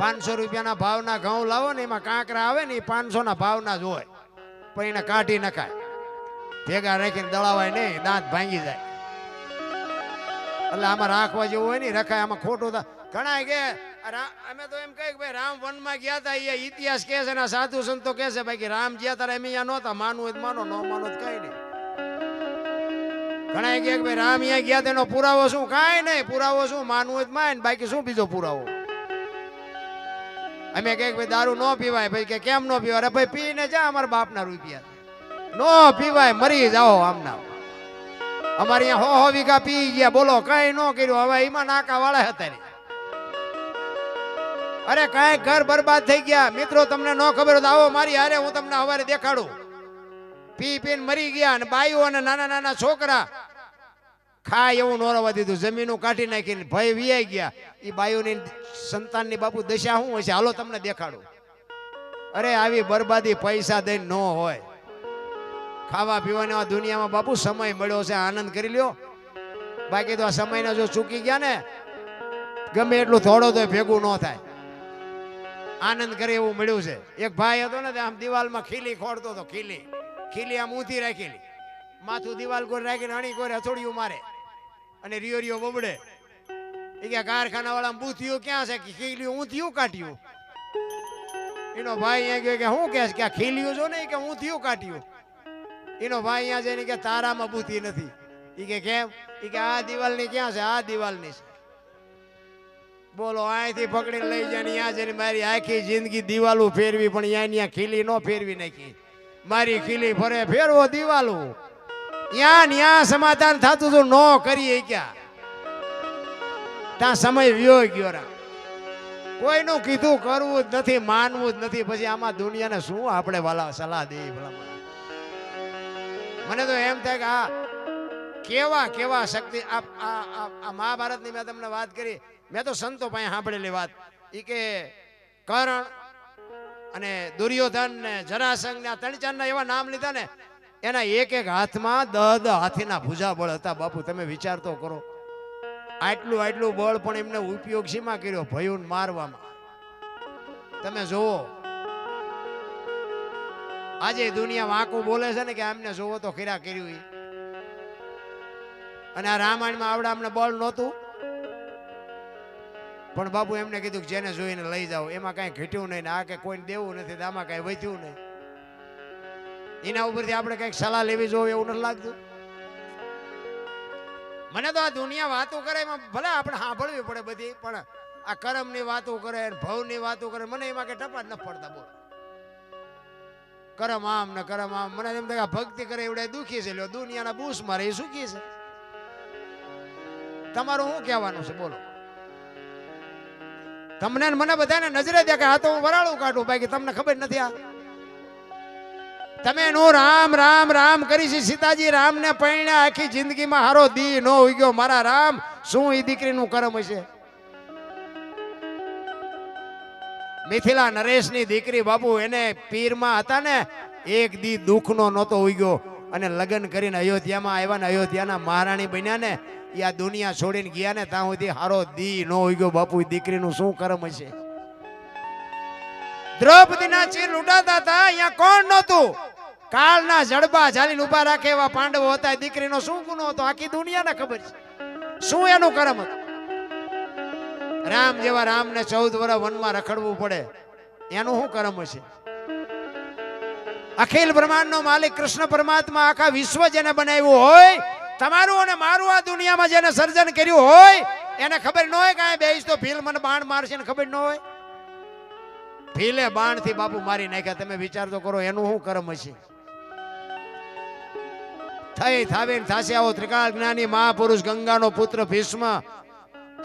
500 રૂપિયાના ભાવના ઘઉં લાવો ને એમાં કાંકરા આવે ને એ 500 ના ભાવના જ હોય, પણ એને કાઢી નખાય, ભેગા રાખીને દળાવાય નહીં, દાંત ભાંગી જાય. એટલે આમાં રાખવા જેવું હોય ને રખાય, આમાં ખોટું ઘણા કે અમે તો એમ કહીએ કે ભાઈ રામ વનમાં ગયા હતા, એ ઇતિહાસ કહે છે ને સાધુ સંતો કહે છે ભાઈ કે રામ ગયા તારે એમ અહીંયા નહોતા, માનવું હોય તો માનો, ન માનો તો કઈ નહીં. ઘણા કહે કે ભાઈ રામ અહીંયા ગયા તેનો પુરાવો શું? કાંઈ નહીં, પુરાવો શું? માનવું હોય તો માન, બાકી શું બીજો પુરાવો? અમે કહે કે ભાઈ દારૂ ન પીવાય, ભાઈ કે કેમ ન પીવાય? અરે ભાઈ પીને જા, અમારા બાપના રૂપિયા નો પીવાય, મરી જાઓ આમના. અમારે અહીંયા 100 વીઘા પી ગયા, બોલો કઈ ન કર્યું, હવે એમાં નાકા વાળા હતા. અરે કઈ ઘર બરબાદ થઈ ગયા. મિત્રો તમને ન ખબર હોય તો આવો મારી હારે, હું તમને સવારે દેખાડું. પી પીને મરી ગયા, અને બાઈઓ અને નાના નાના છોકરા ખાય એવું ન રવા દીધું, જમીનો કાઢી નાખીને ભય વિયાઈ ગયા. એ બાઈઓની સંતાનની બાપુ દશા શું હોય છે, હાલો તમને દેખાડું. અરે આવી બરબાદી પૈસા દઈને ન હોય. ખાવા પીવાની આ દુનિયામાં બાપુ સમય મળ્યો છે, આનંદ કરી લ્યો. બાકી તો આ સમયના જો ચૂકી ગયા ને, ગમે એટલું થોડો તો ભેગું ન થાય. આનંદ કરે એવું મળ્યું છે. એક ભાઈ હતો ને, આમ દિવાલમાં ખીલી ખોડતો હતો, ખીલી આમ ઊંધી રાખેલી, માથું દિવાલ કોઈ રાખીને અણી કોઈ હથોડિયું મારે અને રિયો રિયો બબડે. એ કે કારખાના વાળા બૂથિયું ક્યાં છે? ખીલી ઊંધિયું કાઢ્યું. એનો ભાઈ અહીંયા ગયો કે શું કે આ ખીલિયું જો ને કે ઊંધિયું કાઢ્યું. એનો ભાઈ અહીંયા જઈને કે તારામાં બૂથી નથી. એ કે કેમ? એ કે આ દિવાલની ક્યાં છે? આ દિવાલની છે. બોલો અહીંથી પકડીને લઈ જાય ને ત્યાં જઈને મારી આખી જિંદગી દિવાલો ફેરવી, પણ ત્યાં ખીલી નો ફેરવી નાખી. મારી ખીલી ફરે ફેરવો દિવાલો. ત્યાં સમાધાન થતું હતું, નો કરીએ ક્યાં? ત્યાં સમય વ્યો ગયો. કોઈનું કીધું કરવું જ નથી, માનવું જ નથી. પછી આમાં દુનિયાને શું આપણે વાલા સલાહ દે? મને તો એમ થાય કે આ કેવા શક્તિ. આ મહાભારતની મેં તમને વાત કરી, મેં તો સંતો પાસે સાંભળેલી વાત. એ કે કર્ણ અને દુર્યોધન ને જરાસંઘ ને 3-4 એવા નામ લીધા ને, એના એક હાથમાં 10 હાથીના ભુજા બળ હતા. બાપુ તમે વિચાર તો કરો, આટલું બળ પણ એમને ઉપયોગ શીમાં કર્યો? ભયોને મારવામાં. તમે જોવો આજે દુનિયા વાંકું બોલે છે ને કે આમને જોવો તો ખીરા કર્યું. અને આ રામાયણમાં આવડા અમને બળ નહોતું, પણ બાપુ એમને કીધું કે જેને જોઈને લઈ જાઓ. એમાં કઈ ઘટ્યું નહીં, આ કે કોઈને દેવું નથી, આમાં કઈ વધ્યું નહીં. એના ઉપરથી આપણે કઈક સલાહ લેવી જોઈએ એવું નથી લાગતું? મને તો આ દુનિયા વાતો કરે એમાં ભલે આપણે સાંભળવી પડે બધી, પણ આ કર્મની વાતો કરે, ભવની વાતો કરે, મને એમાં કઈ ટપા જ ન પડતા. બોલ કરમ આમ ને કરમ આમ. મને એમ થાય ભક્તિ કરે એવડે દુખી છે, દુનિયાના બૂસ મારે એ સુખી છે. તમારું શું કહેવાનું છે બોલો? તમને મને બધાને નજરે દેખાય, આ તો હું વરાળું કાઢું, બાકી તમને ખબર નથી. આ તમે નો રામ રામ રામ કરી છે. સીતાજી રામ ને પૈણ્યા, આખી જિંદગીમાં હારો દી નો ઉગ્યો. મારા રામ શું એ દીકરીનું કર્મ હશે? મિથિલા નરેશની દીકરી બાપુ, એને પીરમાં હતા ને, એક દી દુઃખનો નહોતો ઉગ્યો. અને લગ્ન કરીને અયોધ્યામાં આવ્યા ને, અયોધ્યાના મહારાણી બન્યા ને, એ આ દુનિયા છોડીને ગયા ને, ત્યાં સુધી હારો દી નો ઉગ્યો. બાપુ દીકરીનું શું કર્મ હશે? દ્રૌપદીના ચીર લૂંટાતા હતા, અહીંયા કોણ નહોતું? કાળના જડબા ઝાલીને ઉભા રાખે એવા પાંડવો હતા. દીકરીનો શું ગુનો હતો? આખી દુનિયાને ખબર છે શું એનું કર્મ હતું. રામ જેવા રામને 14 વર્ષ વનમાં રખડવું પડે, એનું શું કર્મ હશે? અખિલ બ્રહ્માંડનો માલિક કૃષ્ણ પરમાત્મા આખા વિશ્વ જેને બનાવ્યું હોય, તમારું અને મારું આ દુનિયામાં જેને સર્જન કર્યું હોય, એને ખબર ન હોય કે આ બેસ તો ભીલ મને બાણ મારશે ને ખબર ન હોય? ભીલે બાણ થી બાપુ મારી નાખ્યા. તમે વિચાર તો કરો એનું શું કર્મ હશે? થઈ થાવીને થાશે આવો ત્રિકાળ જ્ઞાની મહાપુરુષ ગંગાનો પુત્ર ભીષ્મ,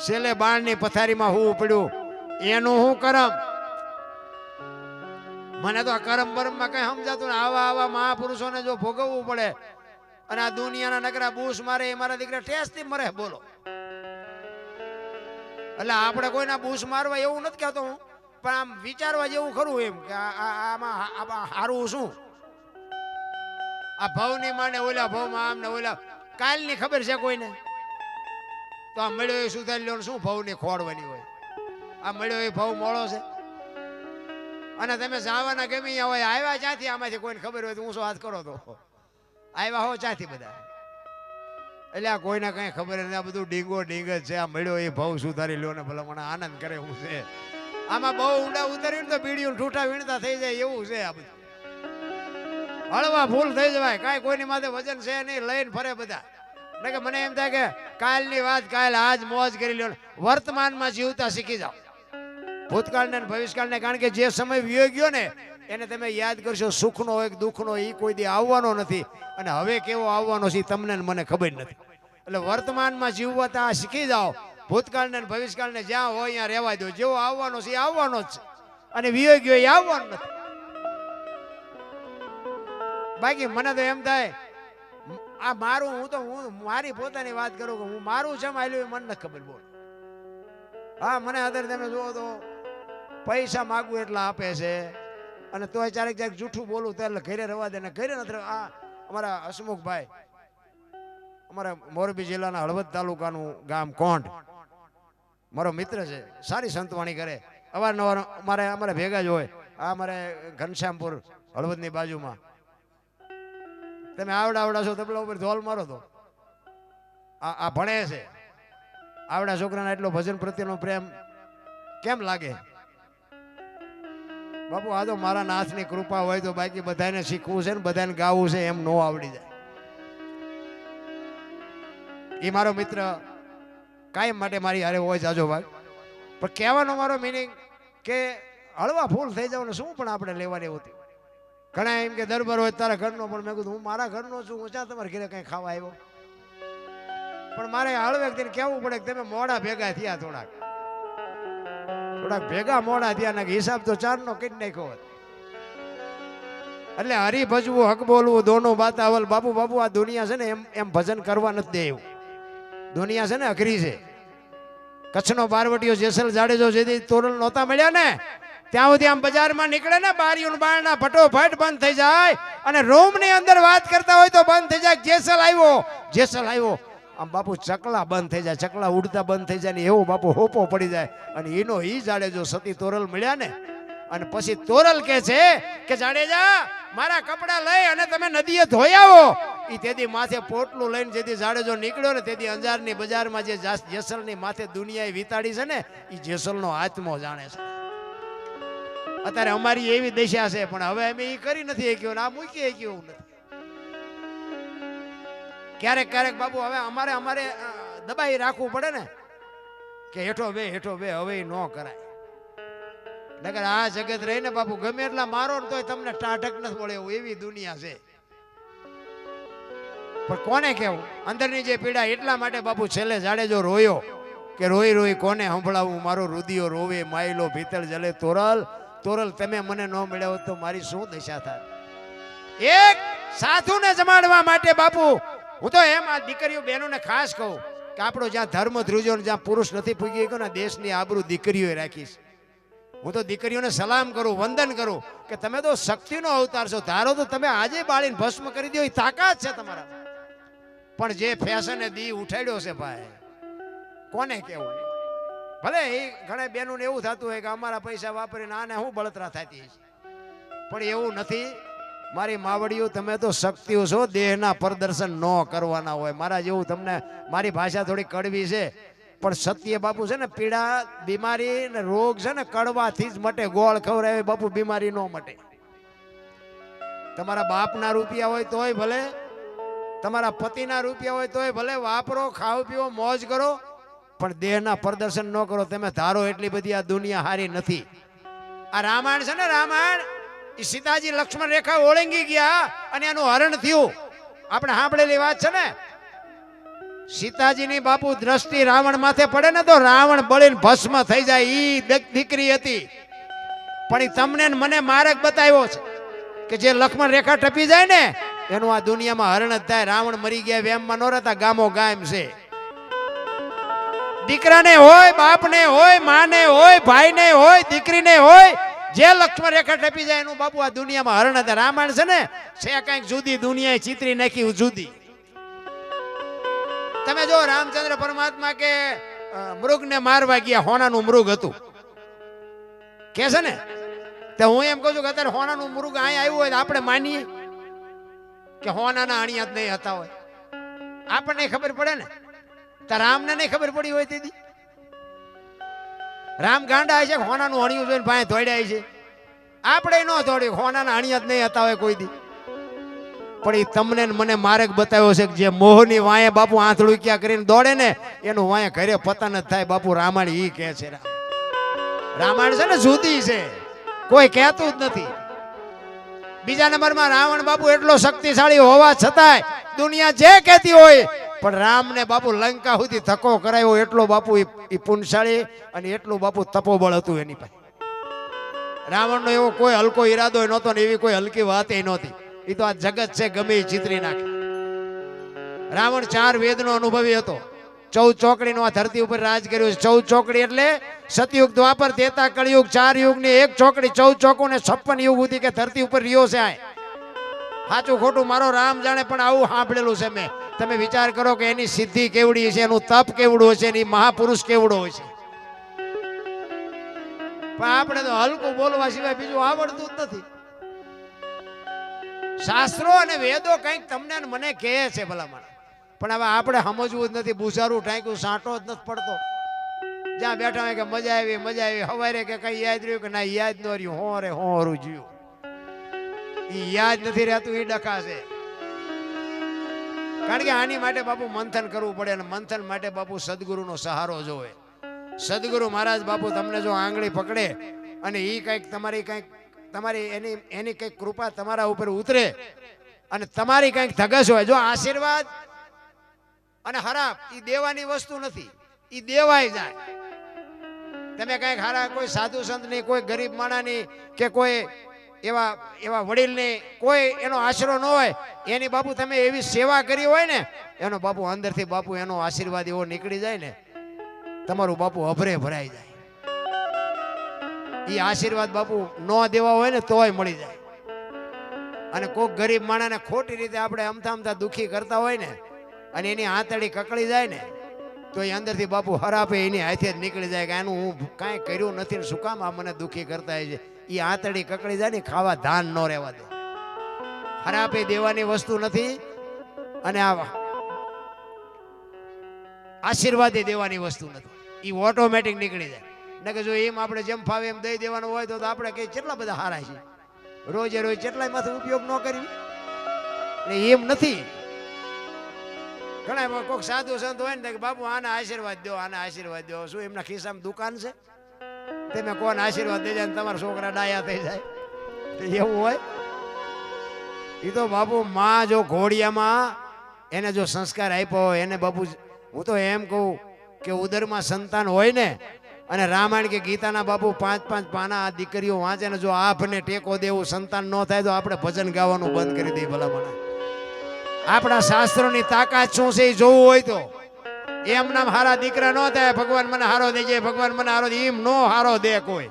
છેલ્લે બાણની પથારીમાં હું પડ્યું, એનું શું કર્મ? મને તો આ કર્મ બરમમાં કઈ સમજાતું ને. આવા મહાપુરુષોને જો ભોગવવું પડે, અને આ દુનિયાના નકરા બૂસ મારે, એ મારા દીકરા ટેસ્ટથી મરે. બોલો એટલે આપણે કોઈના બૂસ મારવા એવું નથી કહેતો હું, પણ આમ વિચારવા જેવું ખરું એમ કે આમાં હારું શું? આ ભવની માને ઓલા ભવમાં આમ ને ઓલા, કાલની ખબર છે કોઈને? તો આ મળ્યો એ સુધારી લો, શું ભવની ખોડવાની હોય? આ મળ્યો એ ભાવ મોળો છે. અને તમે જવાના ગમે ત્યાં હોય, આવ્યા ક્યાંથી? આમાંથી કોઈને ખબર હોય તો ઊંચો હાથ કરો તો આવ્યા હો ક્યાંથી બધા? એટલે આ કોઈને કઈ ખબર નથી. આ બધું ડીંગો ડીંગ જ છે. આ મળ્યો એ ભાવ સુધારી લ્યો ને ભલા મને આનંદ કરે એવું છે. આમાં બહુ ઊંડા ઉતર્યું તો બીડીયું ઠૂઠા વીણતા થઈ જાય એવું છે. આ બધું હળવા ફૂલ થઈ જવાય. કાંઈ કોઈની માથે વજન છે નહીં, લઈને ફરે બધા. એટલે કે મને એમ થાય કે કાલની વાત કાલ, આજ મોજ કરી લ્યો. વર્તમાનમાં જીવતા શીખી જાઓ. ભૂતકાળને ભવિષ્યકાળને, કારણ કે જે સમય વિયો ગયો ને એને તમે યાદ કરશો. સુખનો હોય કે દુઃખનો, એ કોઈ દી આવવાનો નથી. અને હવે કેવો આવવાનો છે તમને મને ખબર નથી. એટલે વર્તમાનમાં જીવતા શીખી જાઓ. ભૂતકાળને ભવિષ્યકાળને જ્યાં હોય ત્યાં રહેવા દો. જેવો આવવાનો છે એ આવવાનો જ છે, અને વિયો ગયો એ આવવાનો નથી. બાકી મને તો એમ થાય આ મારું, હું મારી પોતાની વાત કરું કે હું મારું છે માલ્યું મને નથી ખબર. બોલ હા, મને અત્યારે તમે જુઓ તો પૈસા માગવું એટલા આપે છે, અને તોય ક્યારેક જૂઠું બોલું તો એટલે ઘરે રવા દે ને ઘરે નથી. આ અમારા હસમુખભાઈ, અમારા મોરબી જિલ્લાના હળવદ તાલુકાનું ગામ કોંઢ, મારો મિત્ર છે, સારી સંતવાણી કરે, અવારનવાર અમારે ભેગા જ હોય. આ અમારે ઘનશ્યામપુર હળવદની બાજુમાં. તમે આવડા છો તબલા ઉપર ધોલ મારો તો આ ભણે છે. આવડા છોકરાને એટલો ભજન પ્રત્યેનો પ્રેમ કેમ લાગે બાપુ? આ તો મારા નાથની કૃપા હોય તો. બાકી બધાને શીખવું છે ને બધાને ગાવું છે એમ નો આવડી જાય. એ મારો મિત્ર કાયમ માટે મારી હારે હોય જાજો ભાગ. પણ કહેવાનો મારો મિનિંગ કે હળવા ફૂલ થઈ જાવ ને શું પણ આપણે લેવાની હોતી. ઘણા એમ કે દરબાર હોય તારા ઘરનો, પણ મેં કીધું હું મારા ઘરનો છું, હું ક્યાં તમારા ઘરે કઈ ખાવા આવ્યો? પણ મારે હળવેક દિન કહેવું પડે કે તમે મોડા ભેગા થયા, થોડાક ભેગા મોડા થયા ને હિસાબ તો 4 નો કરી નાખ્યો હોત. એટલે હરી ભજવું, હક બોલવું, દોનો બાતાવલ. બાપુ આ દુનિયા છે ને એમ ભજન કરવા નથી દે એવું. દુનિયા છે ને અઘરી છે. કચ્છનો બારવટીયો જેસલ જાડેજો જેથી તોરલ નહોતા મળ્યા ને ત્યાં સુધી આમ બજારમાં નીકળે ને બારીઓનું બારણા ફટોફટ બંધ થઈ જાય, અને રૂમની અંદર વાત કરતા હોય તો બંધ થઈ જાય. જેસલ આવ્યો આમ બાપુ ચકલા બંધ થઈ જાય, ચકલા ઉડતા બંધ થઈ જાય ને એવો બાપુ હોપો પડી જાય. અને એનો ઈ જાડેજો સતી તોરલ મળ્યા ને, અને પછી તોરલ કે છે કે જાડેજા મારા કપડા લઈ અને તમે નદીએ ધોઈ આવો. ઈ તેદી માથે પોટલું લઈને જેથી જાડેજો નીકળ્યો ને તેદી અંજારની બજારમાં જે જેસલની માથે દુનિયાએ વિતાડી છે ને ઈ જેસલનો આત્મો જાણે છે. અત્યારે અમારી એવી દશા છે, પણ હવે અમે એ કરી નથી શક્યો ને આ મૂકી શક્યો નથી. ક્યારેક બાપુ હવે અમારે દબાઈ રાખવું પડે ને કે હેઠો બે હવે ન કરાય. નકર આ જગત રહીને બાપુ ગમે એટલા મારો ને તોય તમને ટાઢક નથી મળે એવું એવી દુનિયા છે. પણ કોને કેવું અંદરની જે પીડા? એટલા માટે બાપુ છેલ્લે જાડેજો રોયો કે રોઈ કોને સંભળાવું, મારો રુદિયો રોવે, માયલો ભીતળ જલે તોરલ તમે મને ન મળ્યા હોત તો મારી શું દશા થાય? એક સાધુને જમાડવા માટે બાપુ હું તો એમ આ દીકરીઓ બહેનોને ખાસ કહું કે આપણો જ્યાં ધર્મ ધ્રુજો, જ્યાં પુરુષ નથી પૂગી ગયો ને દેશની આબરૂ દીકરીઓએ રાખીશ. હું તો દીકરીઓને સલામ કરું, વંદન કરું કે તમે તો શક્તિનો અવતાર છો. ધારો તો તમે આજે બાળીને ભસ્મ કરી દો, એ તાકાત છે તમારા. પણ જે ફેશને દી ઉઠાડ્યો છે ભાઈ, કોને કેવું? ભલે એ ઘણા બહેનોને એવું થતું હોય કે અમારા પૈસા વાપરીને આને હું બળતરા થતી છે, પણ એવું નથી. મારી માવડીઓ તમે તો શક્તિઓ છો, દેહના પ્રદર્શન ન કરવાના હોય. મારા જેવું તમને, મારી ભાષા થોડી કડવી છે પણ સત્ય બાપુ છે ને, પીડા બીમારી ને રોગ છે ને કડવાથી જ મટે. ગોળ ખવડાવે બાપુ બીમારી ન મટે. તમારા બાપના રૂપિયા હોય તોય ભલે, તમારા પતિના રૂપિયા હોય તોય ભલે, વાપરો, ખાઓ પીવો, મોજ કરો, પણ દેહના પ્રદર્શન ન કરો. તમે ધારો એટલી બધી આ દુનિયા હારી નથી. આ રામાયણ છે ને, રામાયણ સીતાજી લક્ષ્મણ રેખા ઓળંગી ગયા અને એનું હરણ થયું. આપણે સાંભળેલી વાત છે ને, સીતાજીની બાપુ દ્રષ્ટિ રાવણ માથે પડે ને તો રાવણ બળીને ભસ્મ થઈ જાય. ઈ દીકરી હતી, પણ ઈ તમને મને માર્ગ બતાવ્યો છે કે જે લક્ષ્મણ રેખા ટપી જાય ને એનું આ દુનિયામાં હરણ જ થાય. રાવણ મરી ગયા વેમમાં ન રહેતા, ગામો ગામ છે. દીકરાને હોય, બાપને હોય, માને હોય, ભાઈને હોય, દીકરીને હોય, જે લક્ષ્મણ રેખા ટપી જાય એનું બાપુ આ દુનિયામાં હરણ હતા. રામાયણ છે ને છે કઈક જુદી, દુનિયાએ ચિત્રી નાખી જુદી. તમે જો રામચંદ્ર પરમાત્મા કે મૃગને મારવા ગયા, હોનાનું મૃગ હતું, કે છે ને તો હું એમ કહું છું કે અત્યારે હોનાનું મુરુગ અહીંયા આવ્યું હોય તો આપણે માનીએ કે હોનાના અણિયા જ નહીં હતા હોય? આપણને ખબર પડે ને. તો રામને નહીં ખબર પડી હોય તેથી રામ ગાંડા છે હોનાનું અણિયું જોઈને પાસે દોડ્યા છે. આપણે ન દોડ્યું, હોનાના અણિયા જ નહીં હતા હોય કોઈ દી. પણ એ તમને ને મને માર્ગ બતાવ્યો છે કે જે મોહની વાંયે બાપુ આંધળું ક્યાં કરીને દોડે ને એનું વાંયે ઘરે પતન જ થાય. બાપુ રામાયણ ઈ કહે છે. રામાયણ છે ને જુદી છે, કોઈ કહેતું જ નથી. બીજા નંબરમાં રાવણ બાપુ એટલો શક્તિશાળી હોવા છતાંય દુનિયા જે કહેતી હોય પણ રામને બાપુ લંકા સુધી ધક્કો કરાયો એટલો બાપુ એ પુણશાળી અને એટલું બાપુ તપોબળ હતું એની પાસે. રાવણનો એવો કોઈ હલકો ઈરાદો નહોતો ને એવી કોઈ હલકી વાત નહોતી. એ તો આ જગત છે ગમે એ ચિતરી નાખે. રાવણ 4 વેદનો અનુભવી હતો. 14 ચોકડીનો આ ધરતી ઉપર રાજ કર્યું છે. 14 ચોકડી એટલે સતયુગ, દ્વાપર, ત્રેતા, કળયુગ, 4 યુગની એક ચોકડી. 14 ચોકો ને 56 યુગ સુધી કે ધરતી ઉપર રહ્યો છે. આ સાચું ખોટું મારો રામ જાણે, પણ આવું સાંભળેલું છે મેં. તમે વિચાર કરો કે એની સિદ્ધિ કેવડી છે, એનું તપ કેવડું હશે, એની મહાપુરુષ કેવડો હોય છે. પણ આપણે તો હલકું બોલવા સિવાય બીજું આવડતું જ નથી. શાસ્ત્રો અને વેદો કંઈક તમને મને કહે છે ભલામણ, પણ હવે આપણે સમજવું જ નથી. બુઝારું ટાંક્યું સાંટો જ નથી પડતો. જ્યાં બેઠા હોય કે મજા આવી મજા આવી, હવારે કે કઈ યાદ રહ્યું કે ના યાદ ન રહ્યું, હોરે હોરું જીવું. ઈ યાદ નથી રહેતું, એ ડખા છે. કારણ કે આની માટે બાપુ મંથન કરવું પડે અને મંથન માટે બાપુ સદગુરુનો સહારો જોવે. સદગુરુ મહારાજ બાપુ તમને જો આંગળી પકડે અને ઈ કંઈક તમારી એની કંઈક કૃપા તમારા ઉપર ઉતરે અને તમારી કંઈક ધગસ હોય. જો આશીર્વાદ અને હરાપ એ દેવાની વસ્તુ નથી, એ દેવાય જાય. તમે કંઈક હારા કોઈ સાધુ સંતની, કોઈ ગરીબ માણાની કે કોઈ એવા વડીલની કોઈ એનો આશરો ન હોય, એની બાપુ તમે એવી સેવા કરી હોય ને, એનો બાપુ અંદરથી બાપુ એનો આશીર્વાદ એવો નીકળી જાય ને, તમારું બાપુ અભરે ભરાઈ જાય. એ આશીર્વાદ બાપુ ન દેવા હોય ને તોય મળી જાય. અને કોઈક ગરીબ માણસને ખોટી રીતે આપણે અમથા દુખી કરતા હોય ને અને એની આંતળી કકળી જાય ને, તો એ અંદરથી બાપુ હરાપે એની હાથે જ નીકળી જાય કે આનું હું કાંઈ કર્યું નથી ને શું કામ આ મને દુખી કરતા છે. એ આંતળી કકળી જાય ને, ખાવા ધાન ન રહેવા દે. હરાપે દેવાની વસ્તુ નથી અને આ આશીર્વાદ દેવાની વસ્તુ નથી. એ ઓટોમેટિક નીકળી જાય. ને કે જો એમ આપણે જેમ ફાવે એમ દઈ દેવાનું હોય તો આપણે કઈ કેટલા બધા હારા છે. રોજે રોજ કેટલાય માંથી ઉપયોગ ન કરવી ને એમ નથી. ઘણા કોઈક સાધુ સંત હોય ને કે બાપુ આના આશીર્વાદ દો, આના આશીર્વાદ દો. શું એમના ખિસ્સામાં દુકાન છે? તમે કોને આશીર્વાદ દઈ જાય તમારા છોકરા ડાયા થઈ જાય? એવું હોય? એ તો બાપુ માં જો ઘોડિયામાં એને જો સંસ્કાર આપ્યો હોય એને બાપુ, હું તો એમ કહું કે ઉદરમાં સંતાન હોય ને અને રામાયણ કે ગીતાના બાપુ 5-5 પાના આ દીકરીઓ વાંચે ને જો આપને ટેકો દેવું સંતાન ન થાય તો આપણે ભજન ગાવાનું બંધ કરી દઈએ ભલામણ. આપણા શાસ્ત્રોની તાકાત શું છે એ જોવું હોય તો એમ નામ હારા દીકરા ન થાય. ભગવાન મને હારો દેજે, ભગવાન મને હારો દે, એમ નો હારો દે કોઈ.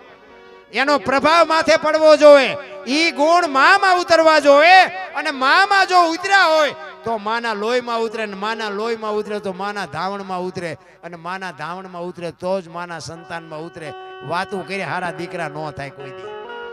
એનો પ્રભાવ માથે પડવો જોઈએ. ઈ ગુણ મામાં ઉતરવા જોઈએ અને મામાં જો ઉતર્યા હોય તો માના લોહીમાં ઉતરે ને માના લોહીમાં ઉતરે તો માના ધાવણમાં ઉતરે અને માના ધાવણમાં ઉતરે તો જ માના સંતાનમાં ઉતરે. વાતું કરી હારા દીકરા ન થાય કોઈ દી.